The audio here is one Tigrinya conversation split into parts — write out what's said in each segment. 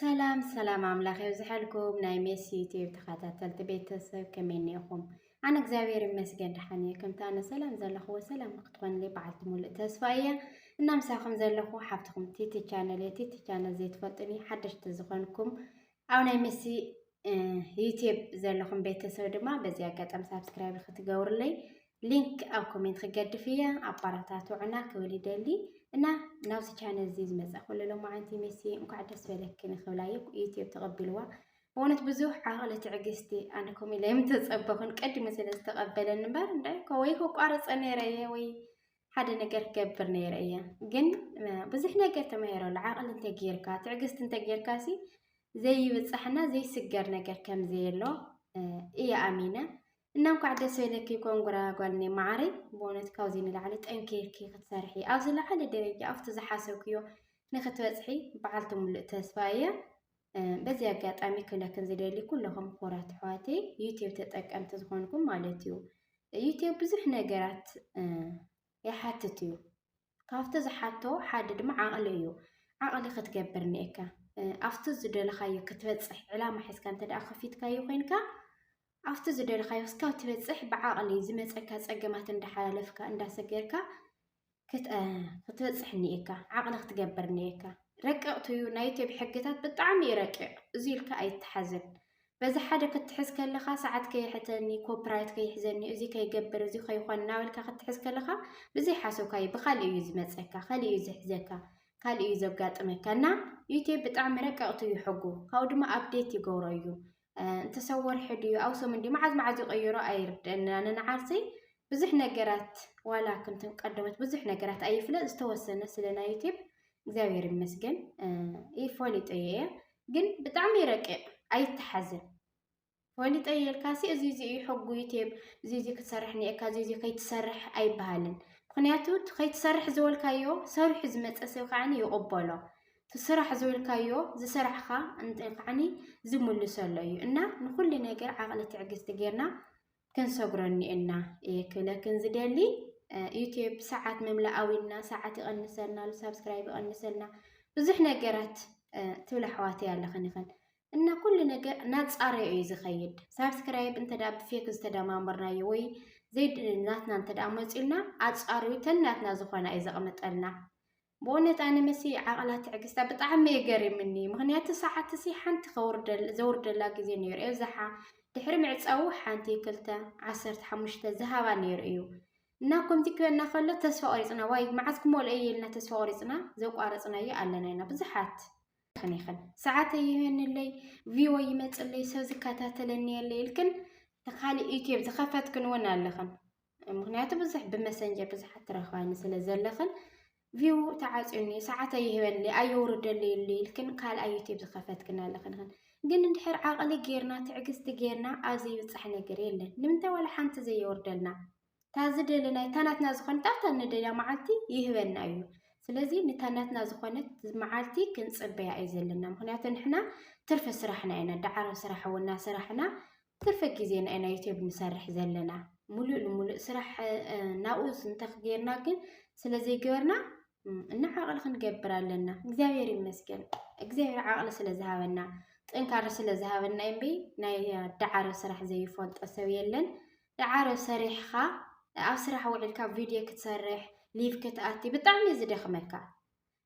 سلام سلام عملاقي وزحلكم ناي ميسي يوتيوب تخاتلت بيتسب كمينيكم أنا إكزابير مسجن رحانيكم تانا سلام زلخو سلام نقطون لي بعد مول تسفاية إنما مساكم زلخو حفتكم تيتي channel زيت فلتني حدش تزخونكم أو ناي ميسي يوتيوب زلخم بيتسب دما بزي أقدم سبسكرايب ختقور لي لينك أو كومنت خجد فيها أباراتاتو عنا كولي دالي እና ናብዚ ቻነል እዚ ዝመፀ ኩሉ ሎማዓንቲ ሜሲ እንኳዕ ደስ በለክን ክብላየ ዩቲዩብ ተቐቢልዋ እውነት ብዙሕ ዓቕሊ ትዕግስቲ ኣነ ከምኡ ኢለ የምተፀበኹን ቀዲሙ ስለ ዝተቐበለኒ እምበር እንታይ ወይ ከቋርፀ ነይረ እየ ወይ ሓደ ነገር ክገብር ነይረ እየ ግን ብዙሕ ነገር ተማሂረሉ ዓቕሊ እንተጌርካ ትዕግስቲ እንተጌርካ ሲ ዘይብፅሕና ዘይስገር ነገር ከምዘየሎ እየ ኣሚነ እናም ኳ ደስ በለኪ ኮንግራ ጓልኒ ማዕሪ በእውነት ካብዚ ንላዕሊ ጠንኪርኪ ክትሰርሒ ኣብዚ ላዕሊ ደረጃ ኣብቲ ዝሓሰብክዮ ንክትበፅሒ በዓልቲ ሙሉእ ተስፋ እየ በዚ ኣጋጣሚ ክብለክን ዝደሊ ኩለኹም ኩራት ኣሕዋተይ ዩቲዩብ ተጠቀምቲ ዝኾንኩም ማለት እዩ ዩቲዩብ ብዙሕ ነገራት ይሓትት እዩ ካብቲ ዝሓቶ ሓደ ድማ ዓቕሊ እዩ ዓቕሊ ክትገብር ኒኤካ ኣብቲ ዝደለኻዮ ክትበፅሕ ዕላማ ሒዝካ እንተደኣ ከፊትካዮ ኮይንካ أفتو زدل خايف سكوت تبصح بعقلي زمتك صقمات اندحالفك انداسجركا كتبصحني إيكا عقلك تجبرني إيكا ركعتو يونايتي بحقتات بطعم يركع زيلك أي تحزن بس حدا كتحس كلخا ساعات كي حتني كوبرايت كي يحزنني زي كي يجبر زي كي يخنا ولك كتحس كلخا بزي حاسو كي بخلي يزمتك خلي يزحزك خلي يزقاطمك نا يوتيوب بطعم ركعتو يحقو كاو دما ابديت يغوريو تصور حديو أو سمندي معز يغيرو أيرد أنا نعرسي بزح نجارات ولكن تقدمت بزح نجارات أي فلا استوسنا سلنا يوتيوب زاوير المسجن فوليت أيه جن بتعمي ركع أي تحزن فوليت أيه الكاسي زي يحقو يوتيوب زي كتسرحني زي كي تسرح أي بهالن خنياتو كي تسرح زول كايو سرح زمت أسوق عني يقبله تسرح زول كايو زي سرحها أنت عني زمل سليو إننا نقول نجار عقل تعجز تجيرنا كنصبرني إننا لكن زدلي يوتيوب ساعات مملأ أوينا ساعات يقنسلنا السبسكرايب يقنسلنا بزح نجارات تولى حواتي على خنيخن إن كل نجار ناس أري يزخيد سبسكرايب أنت داب فيك استدا ما مرنا يوي زيد ناتنا أنت دام مسئلنا أتس أري تناتنا زخنا إذا قمت لنا بونت أنا مسي عقلات عقستا بطعم يقري مني مغنيات ساعات تسي حانت زورد لاقي زي نير إيوزحا تحرم عتصاو حانتي كلتا 15 زهابا نير إيو ناكم تكوينا خلا تسفا أوريسنا واي معاسكم مول أيلنا تسفا أوريسنا زوق أرسنا يألنا بزحات خنيخن ساعات يهن اللي فيو يمت اللي سوزي كاتاتلني اللي لكن تخالي يوتيوب زخافات كنونا اللخن مغنيات بزح بمسنجر بزحات رخواني سلزلخن فيو تعاصني ساعات يهبن لي ايورد لي لكن قال ايوتيوب زخفت كنا لخنخن ግን እንድሕር ዓቕሊ ጌርና ትዕግስቲ ጌርና ኣብዚ ይብፅሕ ነገር የለን ንምንታይ ወላ ሓንቲ ዘይወርደልና ታዝደለና ታናትና ዝኾነት ታንደላ መዓልቲ ይህበና እዩ ስለዚ ንታናትና ዝኾነት መዓልቲ ክንጽበያ እዩ ዘለና ምክንያቱ ንሕና ትርፍ ስራሕና ኢና ዳዓሮ ስራሕውና ስራሕና ትርፍ ግዜና ኢና ዩቲዩብ ንሰርሕ ዘለና ሙሉእ ስራሕ ናኡስ እንተኽጌርና ግን ስለዚ ገርና እና ዓቕሊ ክንገብር ኣለና እግዚአብሔር ይመስገን እግዚአብሔር ዓቕሊ ስለዝሃበና ጥንካረ ስለዝሃበና እምቢ ናይ ዳዓሮ ስራሕ ዘይፈልጦ ሰብ የለን ዳዓሮ ሰሪሕኻ ኣብ ስራሕ ውዕልካ ቪድዮ ክትሰርሕ ሊቭ ክትኣቲ ብጣዕሚ ዝደኽመካ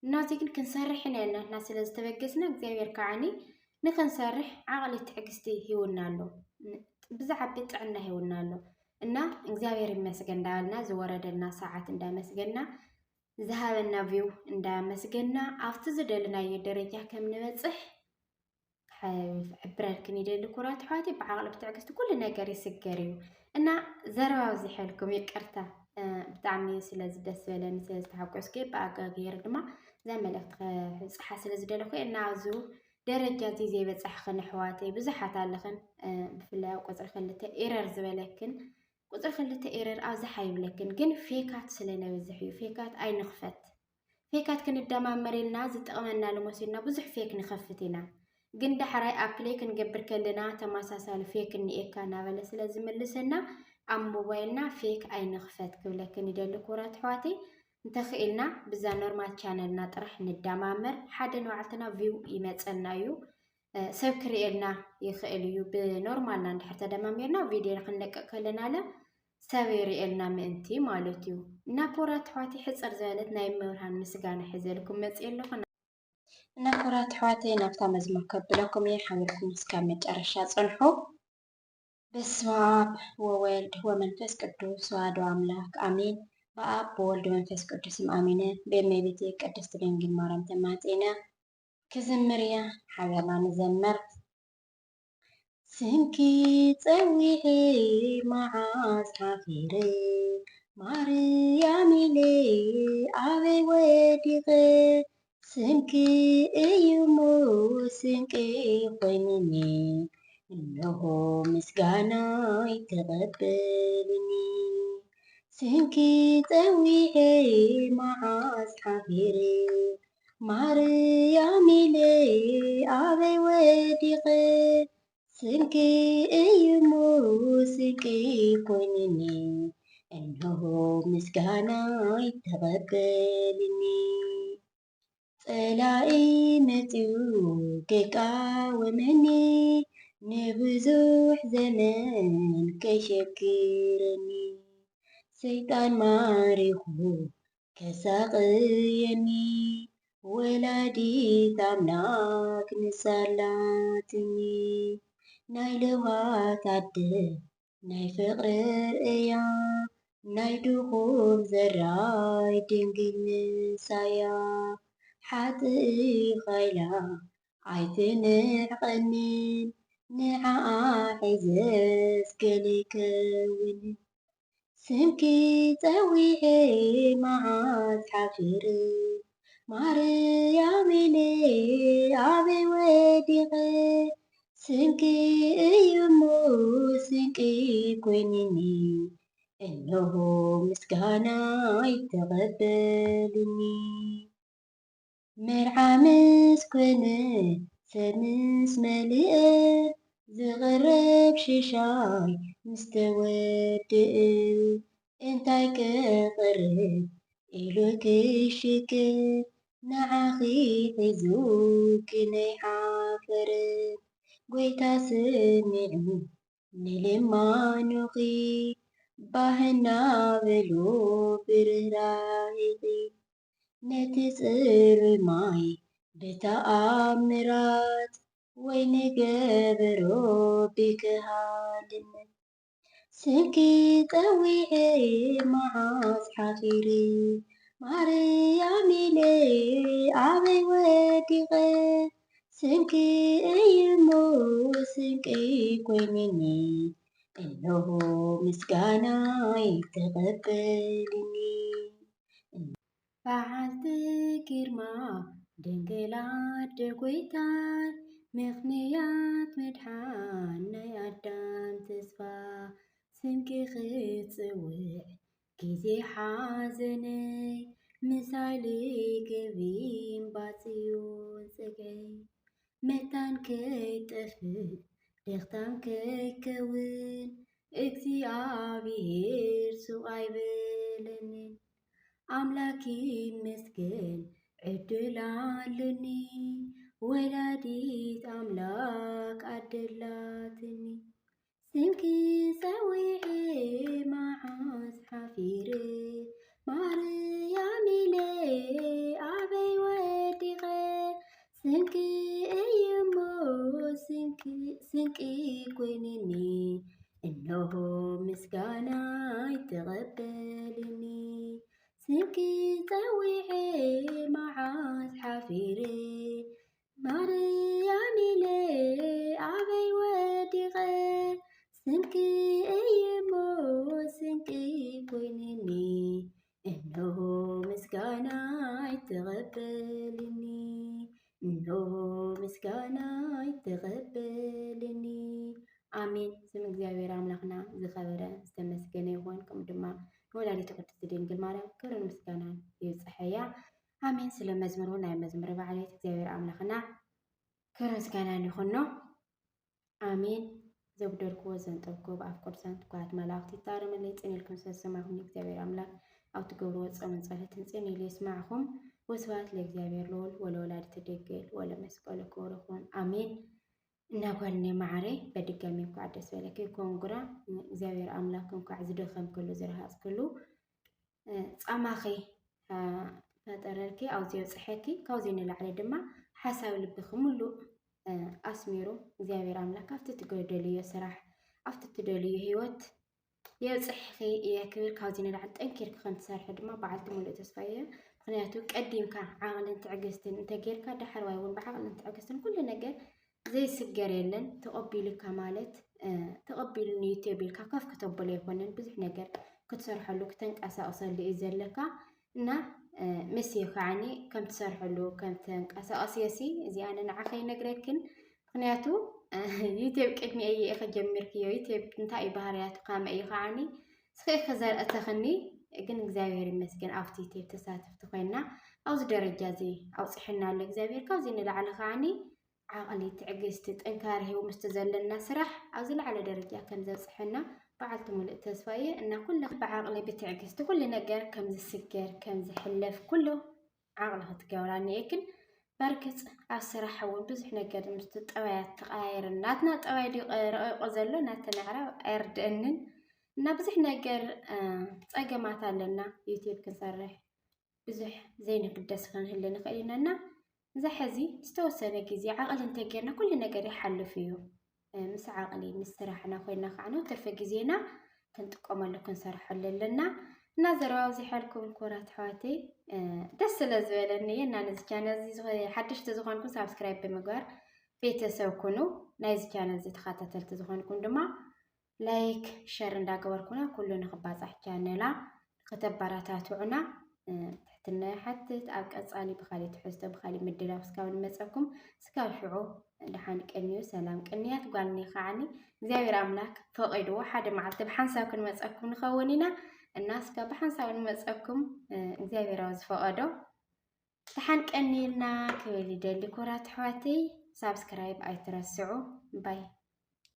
እናዚ ግን ክንሰርሕ ነና ስለዝተበገስና እግዚአብሔር ከዓኒ ንክንሰርሕ ዓቕሊ ትዕግስቲ ሂውና ኣሎ ብዛዕባ ጥዕና ሂውና ኣሎ እና እግዚአብሔር ይመስገን እንዳልና ዝወረደልና ሰዓት እንዳመስገና زهابنا فيو عند مسجنا أفتز دلنا يدرج كم نبصح عبرة كنيدة الكرات حواتي بعقل بتعكس كل نجاري سكريو أنا زروا زي حالكم يكرتا بتعمي سلاز دس ولا نسلاز تحقق كيف بقى غير دما زي ما لفت حاسة سلاز دلوقتي إن عزو درجة زي بتصح خن حواتي بزحت على خن بفلا وقصر خلته إيرر زبالكن قدر خلته إيرر أو زحيب لكن جن فيكات سلنا وزحيو فيكات أي نخفت فيكات كن الدمام مريل نازل تأمنا لمسيرنا بزح فيك نخفتنا جن ده حراي أبليك نجبر كلنا تماسا فيك إيكانا ولا لازم لسنا أم موبايلنا فيك أي نخفت لكن يدل كرات حواتي እንተኽኢልና ብዛ ኖርማል ቻነልና ጥራሕ ንዳማመር ሓደ ንባዕልትና ቪው ይመፀና እዩ ሰብ ክርኤልና ይኽእል እዩ ብኖርማልና እንድሕር ተደማሚርና ቪድዮ ክንለቅቕ ከለና ሰብ ይርኤልና ምእንቲ ማለት እዩ እና ክቡራት ኣሕዋተይ ሕፅር ዝበለት ናይ መብርሃን ምስጋና ሒዘልኩም መፅእ ኣለኹ እና ክቡራት ኣሕዋተይ ናብታ መዝሙር ከብለኩም እየ ሓቢርኩም እስካብ መጨረሻ ፀንሑ በስመ አብ ወወልድ ወመንፈስ ቅዱስ አሐዱ አምላክ አሜን በአብ በወልድ መንፈስ ቅዱስም አሚነ በእመቤቴ ቅድስት ድንግል ማርያም ተማጽነ ክዝምር እየ ሓበርና ንዘምር ስንኪ ፀዊዒ መዓዝ ሓፊረ ማርያም ኢለ ኣበይ ወዲቐ ስንኪ እዩ እሞ ስንቂ ኮይኑኒ እነሆ ምስጋናይ ተቐበልኒ ስንኪ ፀዊዒ መዓዝ ሓፊረ ማርያም ኢለ ኣበይ ወዲቐ ስንቂ እዩ እሞ ስንቂ ኮይኑኒ እነሆ ምስጋናይ ተቐበልኒ ፀላኢ መፂኡ ከይቃወመኒ ንብዙሕ ዘመን ከይሸግረኒ ሰይጣን ማሪኹ ከሳቅየኒ ወላዲት ኣምላክ ንሳላትኒ ናይ ልውሃት ኣደ ናይ ፍቕሪ ርእያ ናይ ድኹም ዘራይ ድንግል ንሳያ ሓጥኢ ኸይላ ኣይትንዕቐንን ንዓኣ ሒዘስ ገለ ይከውን ስንኪ ፀዊዒ መዓዝ ሓፊረ ማርያም ኢለ ኣበይ ወዲቐ ስንኪ እዩ እሞ ስንቂ ኮይኑኒ እነሆ ምስጋናይ ተቐበልኒ መርዓ ምስ ኮነ ሰብ ምስ መልአ ዝቕረብ ሽሻይ ምስ ተወድአ እንታይ ከቕርብ ኢሉ ክሽክር ንዓኺ ሒዙ ግነይ ሓፈረ ጎይታ ስሚዑ ንልማኑኺ ባህና በሎ ብርህራሂኺ ነቲ ጽሩይ ማይ ብተኣምራት ወይኒ ገበሮ ብክሃልነት ስንኪ ፀዊዒ መዓዝ ሓፊረ ማርያም ኢለ ኣበይ ወዲቐ ስንኪ እዩ እሞ ስንቂ ኮይኑኒ እነሆ ምስጋናይ ተቐበልኒ በዓልቲ ግርማ ድንግል ኣደ ጎይታይ ምኽንያት ምድሓን ናይ ኣዳም ተስፋ ስንቂ ክፅውዕ ጊዜ ሓዘነይ ምሳሌ ገቢም ባፅዮን ፀግዐይ መታን ከይጠፍእ ደኽታም ከይከውን እግዚአብሔር ሱቕ ኣይበለንን ኣምላኪ ይመስገን ዕድል ኣለኒ ወላዲት ኣምላክ ኣደላትኒ ስንኪ ፀዊዒ መዓዝ ሓፊረ ማርያም ኢለ ኣበይ ወዲቐ ስንኪ እዩ እሞ ስንቂ ኮይኑኒ እነሆ ምስጋናይ ተቐበልኒ ስንኪ ፀዊዒ መዓዝ ሓፊረ ማርያም ኢለ ኣበይ ወዲቐ ስንኪ እዩ እሞ ስንቂ ኮይኑኒ እነሆ ምስጋናይ ተቐበልኒ እነሆ ምስጋናይ ተቐበልኒ አሜን። ስም እግዚአብሔር አምላክና ዝኸበረ ዝተመስገነ ይሆን። ከምኡ ድማ ወላዲተ ቅድስት ድንግል ማርያም ክብርን ምስጋናን ይብፅሐያ። አሜን። ስለ መዝሙሩ ናይ መዝሙር ባዕለት እግዚአብሔር አምላክና ክብርን ምስጋናን ይኹኖ። አሜን። ዘጉደልክዎ ዘንጠብክዎ ብኣፍ ቅዱሳን ትጉሃት መላእክቲ ይታረመለይ ጽኔልኩም ስለዝሰማኹም እግዚአብሔር አምላክ أو تقولوا صوم صلاة تنسين اللي يسمعكم وسوات لإግዚአብሔር لول ولا ولاد تدقل ولا مسؤول كوركم آمين. نقولني معري بدقامي قاعد سؤالك يكون قرا إግዚአብሔር أملاكم قاعد زدخم كله زرها كله أماخي فطرلكي أو زيو صحكي كوزين العلي دما حساب لبخم له أسميرو إግዚአብሔር أملاك أفتت تقولي صراحة أفتت تدلي هيوت يصحخي يكبر كوزين العلي تنكر كنت صار دما بعد مولى تسفيه خنياتو قديم كان عقل تعجزتن انت غيرك دحر وايون بعقل تعجزتن كل نجر زي سجريلن تقبلي كمالت تقبل نيتي كاف كتب لي يكونن بزح نجر كتسرح له كتنقاسا اصل يزلكا እና مسي يعني كم تسرح له كم تنقاسا اساسي زي انا نعخي نجركن خنياتو يوتيوب قدمي اي اخجمرك يوتيوب انتي بهاريات قام اي خاني سخي خزر اتخني ግን እግዚአብሔር ይመስገን አፍቲ ቴፕ ተሳትፍት ኮይና አውዝ ደረጃ ዚ አውጽሕና ለእግዚአብሔር ካብዚ ንላዕለ ኸዓኒ ዓቕሊ ትዕግስቲ ጥንካሬ ሂው ምስቲ ዘለና ስራሕ ኣብዚ ላዕለ ደረጃ ከም ዘብጽሕና በዓልቲ ሙሉእ ተስፋየ እና ኩሉ ብዓቕሊ ብትዕግስቲ ኩሉ ነገር ከም ዝስገር ከም ዝሕለፍ ኩሉ ዓቕሊ ክትገብራኒ እክን በርክጽ ኣብ ስራሕ እውን ብዙሕ ነገር ምስቲ ጠባያት ተቐያየር ናትና ጠባይ ረቂቆ ዘሎ ናተን ኣዕራብ ኣይርድአንን እና ብዙሕ ነገር ፀገማት ኣለና ዩቲዩብ ክንሰርሕ ብዙሕ ዘይንግደስ ክንህሊ ንኽእል ኢና እና ዝሕዚ ዝተወሰነ ግዜ ዓቕሊ እንተጌርና ኩሉ ነገር ይሓልፍ እዩ ምስ ዓቕሊ ምስ ስራሕና ኮይና ከዓ ነው ትርፊ ግዜና ክንጥቀመሉ ክንሰርሐሉ ኣለና እና ዘረባ ዝሓልኩም ኩራት ኣሕዋተይ ደስ ስለ ዝበለኒ እና ነዚ ቻነል እዚ ሓድሽቲ ዝኾንኩም ሳብስክራይብ ብምግባር ቤተሰብ ኩኑ ናይዚ ቻነል እዚ ተኸታተልቲ ዝኾንኩም ድማ لايك شير እንዳገበርኩና ኩሉ ንኽባጻሕ ቻነላ ከተባራታቱና ትሕትና ሓትት ኣብ ቀጻሊ ብኻሊ ትሕዝቶ ብኻሊ ምድላው እስካብ ንመጸኩም እስካብ ሽዑ ድሓን ቀኒዩ ሰላም ቅንያት ጓልኒ ኸዓኒ እግዚአብሔር ኣምላክ ፈቂድዎ ሓደ መዓልቲ ብሓንሳብ ክንመጸኩም ንኸውን ኢና እና እስካብ ብሓንሳብ ንመጸኩም እግዚአብሔር ኣብ ዝፈቐዶ ድሓን ቀኒልና ክብል ይደሊ ኩራት ኣሕዋተይ ሳብስክራይብ ኣይትረስዑ ባይ